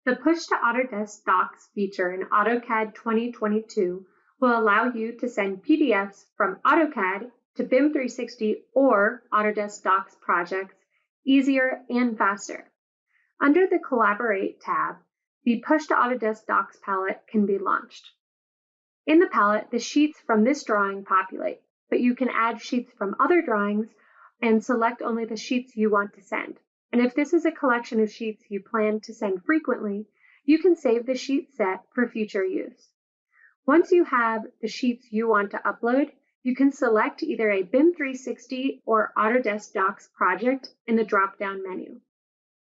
The Push to Autodesk Docs feature in AutoCAD 2022 will allow you to send PDFs from AutoCAD to BIM 360 or Autodesk Docs projects easier and faster. Under the Collaborate tab, the Push to Autodesk Docs palette can be launched. In the palette, the sheets from this drawing populate, but you can add sheets from other drawings and select only the sheets you want to send. And if this is a collection of sheets you plan to send frequently, you can save the sheet set for future use. Once you have the sheets you want to upload, you can select either a BIM 360 or Autodesk Docs project in the drop-down menu.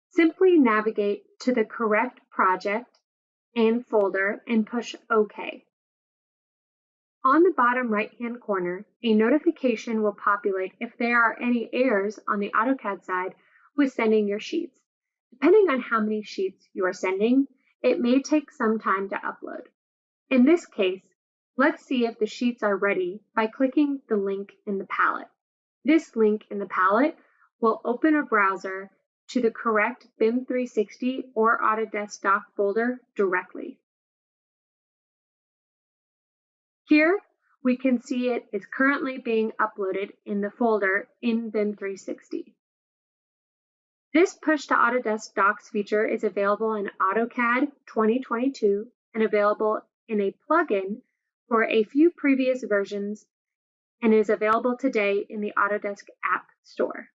Simply navigate to the correct project and folder and push OK. On the bottom right-hand corner, a notification will populate if there are any errors on the AutoCAD side with sending your sheets. Depending on how many sheets you are sending, it may take some time to upload. In this case, let's see if the sheets are ready by clicking the link in the palette. This link in the palette will open a browser to the correct BIM 360 or Autodesk Doc folder directly. Here, we can see it is currently being uploaded in the folder in BIM 360. This Push to Autodesk Docs feature is available in AutoCAD 2022 and available in a plugin for a few previous versions and is available today in the Autodesk App Store.